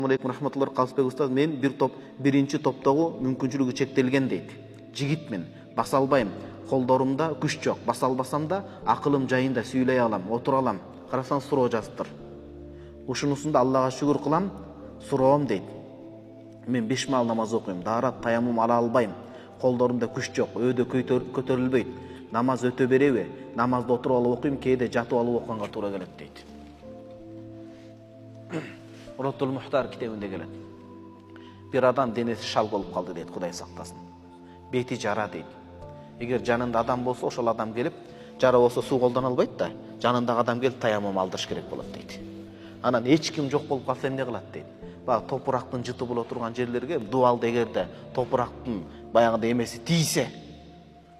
Алейкум рахматуллах Қалысбек устаз, мен биринчи топтогу мүмкүнчүлүгү чектелген дейт. Жигитмин, баса албайм, колдорумда күч жок, баса албасам да акылым жайында сүйлөй алам, отура алам. Карасаң суроо жазыптыр. Ушунусунда Аллага шүгүр кылам, суроом дейт. Мен 5 маал намаз окуйм, даарат таямум ала албайм, колдорумда күч жок, өйдө көтөрүлбөйт. Намаз өтө береби? Намазды отуруп алып окуйм, кээде жатып алып окуганга туура келет дейт. Ротул Мухтар китебинде келет. Bir адам денеси шал болуп калды дейт, Кудай сактасын. Бети жара дейт. Эгер жанында адам болсо, ошол адам келип, жара болсо суу колдоно албайт да, жанындагы адам келип таямум алдырыш керек болот дейт. Анан эч ким жок болуп калса эмне кылат дейт. Баягы топурактын жыты боло турган жерлерге дубалды эгерде топурактын баягындай эмеси тийсе,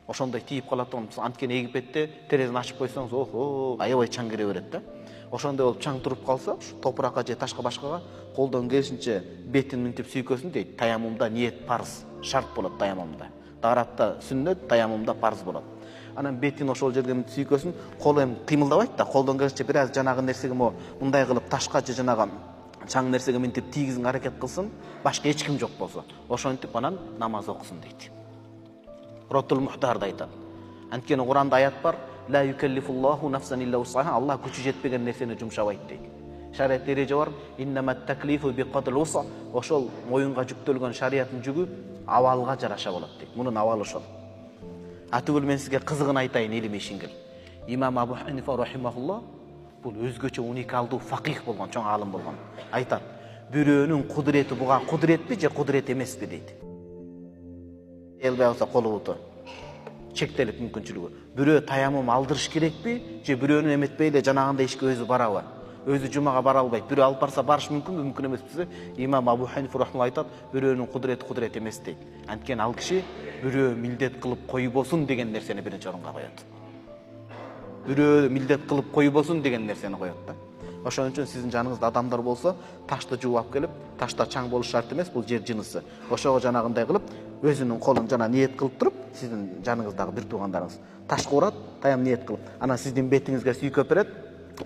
ошондой тийип калат да, анткени Египетте терезени ачып койсоңуз, охо, аябай чаң кире берет да. Ошондой болуп чаң туруп калса, топуракка же ташка башкага колдон келишинче бетин минтип сүйкөсүн дейт. Таямумда ниет парыз, шарт болот таямумда. Дааратта сүннөт, таямумда парыз болот. Анан бетин ошол жерге минтип сүйкөсүн, колу эми кыймылдабайт да, колдон келишинче бир аз жанагы нерсеге мындай кылып ташка же жанагы чаң нерсеге минтип тийгизин аракет кылсын, башка эч ким жок болсо. Ошентип анан намаз окусун дейт. Ротул Мухтарда айтат. Анткени Куранда аят бар: «Ла юкаллифуллаху нафсан илля усаха», Аллах күчү жетпеген нерсени жумшабайт дейт. Шариат эреже бар: «Иннамат таклифу биқадрил уса», ошол моюнга жүктөлгөн шариаттын жүгү абалга жараша болот дейт. Мунун абалы ошол. Атүгүл мен сизге кызыгын айтайын, илим ишиңер. Имам Абу Ханифа рахимахуллах бул өзгөчө уникалдуу факих болгон, чоң алым болгон. Айтат: «Бирөөнүн кудурети буга кудуретпи же кудурет эмеспи?» дейт. Элбей алса колубуту чектелип мүмкүнчүлүгү. Бирөө таямум алдырыш керекпи же бирөөнүн эметпей эле жанагындай ишке өзү барабы? Өзү жумага бара албайт. Бирөө алып барса барыш мүмкүнбү, мүмкүн эмеспи? Имам Абу Ханифа рахмалла айтат: бирөөнүн кудурети кудурет эмес дейт. Анткени ал киши бирөө милдет кылып койбосун деген нерсени биринчи орунга коёт. Бирөө милдет кылып койбосун деген нерсени коёт да. Ошон үчүн сиздин жаныңызда адамдар болсо, ташты жууп алып келип, ташта чаң болуш шарт эмес, бул жер жынысы. Ошого жанагындай кылып, өзүнүн колун жана ниет кылып туруп, сиздин жаныңыздагы бир туугандарыңыз ташка урат, таям ниет кылып, анан сиздин бетиңизге сүйкөп берет,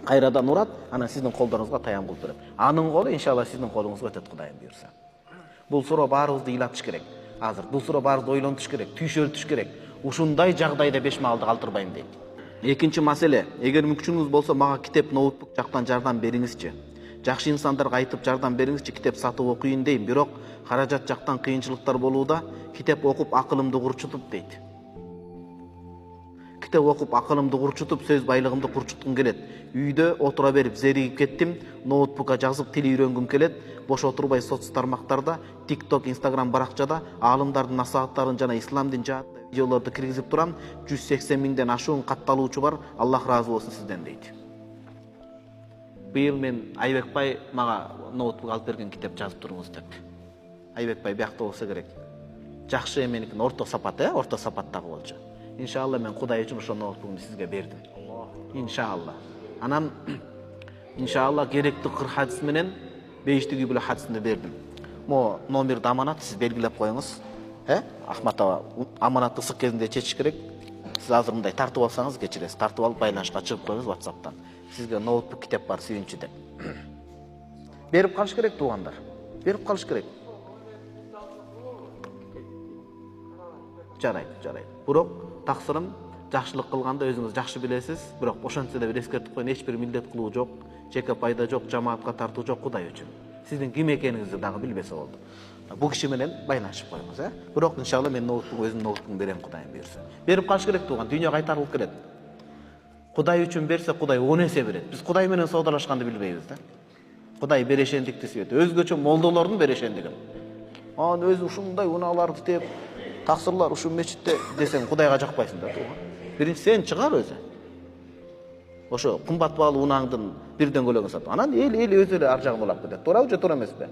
кайрадан урат, анан сиздин колдоруңузга таям кылып берет. Анын колу иншалла сиздин колуңузга өтөт, Кудайым буйрса. Бул суроо баарыбызды ыйлатыш керек. Азыр бул суроо баарыбызды ойлонтуш керек, түйшөлтүш керек. Ушундай жагдайда 5 маалды калтырбайм дейт. Экинчи маселе, эгер мүмкүнчүлүгүңүз болсо, мага китеп, ноутбук жактан жардам бериңизчи. Жакшы инсандарга айтып жардам бериңизчи, китеп сатып окуйын дейм, бирок каражат жактан кыйынчылыктар болууда, китеп окуп акылымды курчутуп дейт. Китеп окуп акылымды курчутуп, сөз байлыгымды курчуткум келет. Үйдө отура берип зеригип кеттим, ноутбукка жазып тил үйрөнгүм келет. Бош отурбай соц тармактарда, TikTok, Instagram баракчада аалымдардын насааттарын жана ислам дин жаат видеолорду киргизип турам. 180 миңден ашуун катталуучу бар. Аллах разы болсун сизден дейт. Быйыл мен Айбек бай мага ноутбук алып берген, китеп жазып туруңуз деп. Айбек бай биякта болсо керек. Жакшы эменикин орто сапат, орто сапаттагы болчу. Иншалла мен Кудай үчүн ошол ноутбукту сизге бердим. Иншалла. Анан иншалла керектүү кыр хадис менен бейиштиги биле хадисинде бердим. Мо номерди аманат сиз белгилеп коюңуз. Ахматова аманатты ысык кезинде чечиш керек. Сиз азыр мындай тартып алсаңыз кечиресиз. Тартып алып байланышка чыгып коюңуз WhatsApp'тан. Сизге ноутбук китеп бар, сүйүнчү деп. Берип калыш керек туугандар. Берип калыш керек. Жарайт. Бирок таксырым жакшылык кылганда өзүңүз жакшы билесиз. Бирок ошентсе да бир эскертип коюн, эч бир милдет кылуу жок, жеке пайда жок, жамаатка тартуу жок, Кудай үчүн. Сиздин ким экениңизди дагы билбесе болду. Бул киши менен байланышып коюңуз, Бирок иншалла мен өзүмдүн ноутбугумду берем, Кудайым буйрса. Берип калыш керек тууган, дүйнө кайтарылып келет. Кудай үчүн берсе, Кудай 10 эсе берет. Биз Кудай менен соодалашканды билбейбиз да. Кудай берешендикти сүйөт. Өзгөчө молдолордун берешендигин. Анан өзү ушундай унааларды теп, таксырлар ушул мечитте десең, Кудайга жакпайсың да тууган. Биринчи сен чыгар өзү. Ошо кымбат баалуу унааңдын бир дөңгөлөгүн сатып. Анан эл өзү эле ар жагын улап кетет. Туурабы же туура эмеспи?